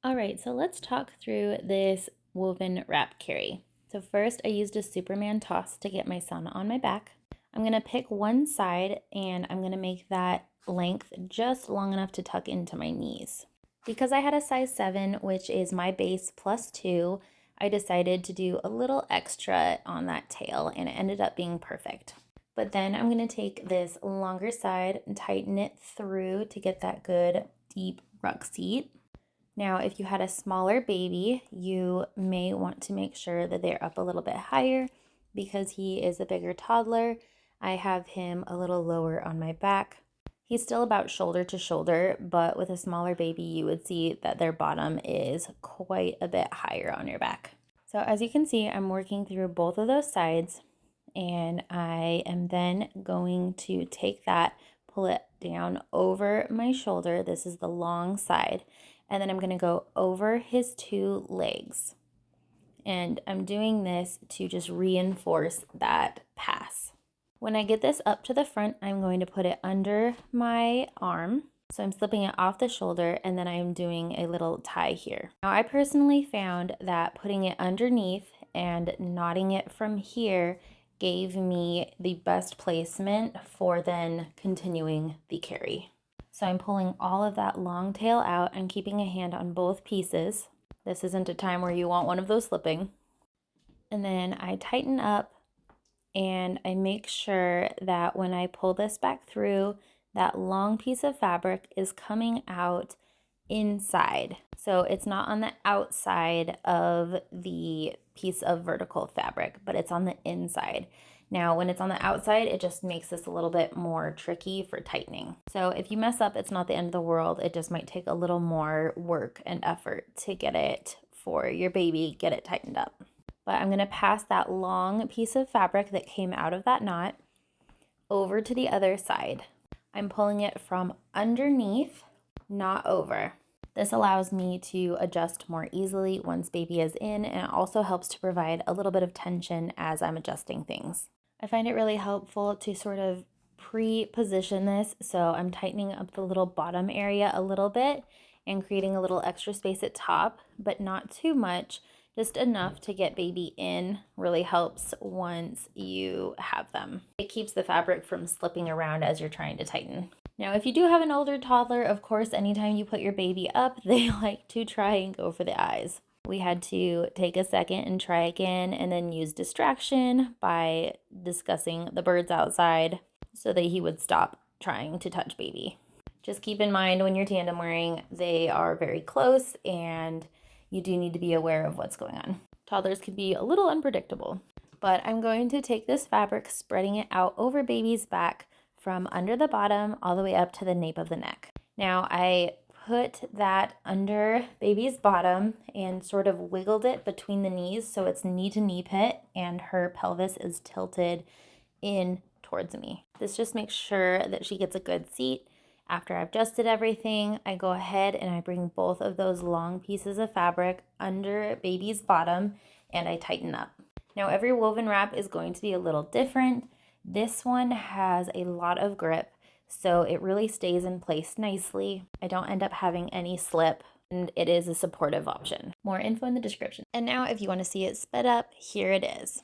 All right, so let's talk through this woven wrap carry. So first I used a Superman toss to get my son on my back. I'm gonna pick one side and I'm gonna make that length just long enough to tuck into my knees. Because I had a size 7, which is my base plus 2, I decided to do a little extra on that tail and it ended up being perfect. But then I'm gonna take this longer side and tighten it through to get that good deep ruck seat. Now, if you had a smaller baby, you may want to make sure that they're up a little bit higher because he is a bigger toddler. I have him a little lower on my back. He's still about shoulder to shoulder, but with a smaller baby, you would see that their bottom is quite a bit higher on your back. So as you can see, I'm working through both of those sides, and I am then going to take that, pull it down over my shoulder. This is the long side. And then I'm going to go over his 2 legs. And I'm doing this to just reinforce that pass. When I get this up to the front, I'm going to put it under my arm. So I'm slipping it off the shoulder and then I'm doing a little tie here. Now I personally found that putting it underneath and knotting it from here gave me the best placement for then continuing the carry. So I'm pulling all of that long tail out and keeping a hand on both pieces. This isn't a time where you want one of those slipping. And then I tighten up and I make sure that when I pull this back through, that long piece of fabric is coming out inside. So it's not on the outside of the piece of vertical fabric, but it's on the inside. Now, when it's on the outside, it just makes this a little bit more tricky for tightening. So if you mess up, it's not the end of the world. It just might take a little more work and effort to get it for your baby, get it tightened up. But I'm gonna pass that long piece of fabric that came out of that knot over to the other side. I'm pulling it from underneath, not over. This allows me to adjust more easily once baby is in, and it also helps to provide a little bit of tension as I'm adjusting things. I find it really helpful to sort of pre-position this, so I'm tightening up the little bottom area a little bit and creating a little extra space at top, but not too much, just enough to get baby in. Really helps once you have them. It keeps the fabric from slipping around as you're trying to tighten. Now, if you do have an older toddler, of course, anytime you put your baby up, they like to try and go for the eyes. We had to take a second and try again and then use distraction by discussing the birds outside so that he would stop trying to touch baby. Just keep in mind when you're tandem wearing, they are very close and you do need to be aware of what's going on. Toddlers can be a little unpredictable, but I'm going to take this fabric, spreading it out over baby's back from under the bottom all the way up to the nape of the neck. Now I put that under baby's bottom and sort of wiggled it between the knees so it's knee to knee pit and her pelvis is tilted in towards me. This just makes sure that she gets a good seat. After I've adjusted everything, I go ahead and I bring both of those long pieces of fabric under baby's bottom and I tighten up. Now every woven wrap is going to be a little different. This one has a lot of grip, so it really stays in place nicely. I don't end up having any slip, and it is a supportive option. More info in the description. And now if you want to see it sped up, here it is.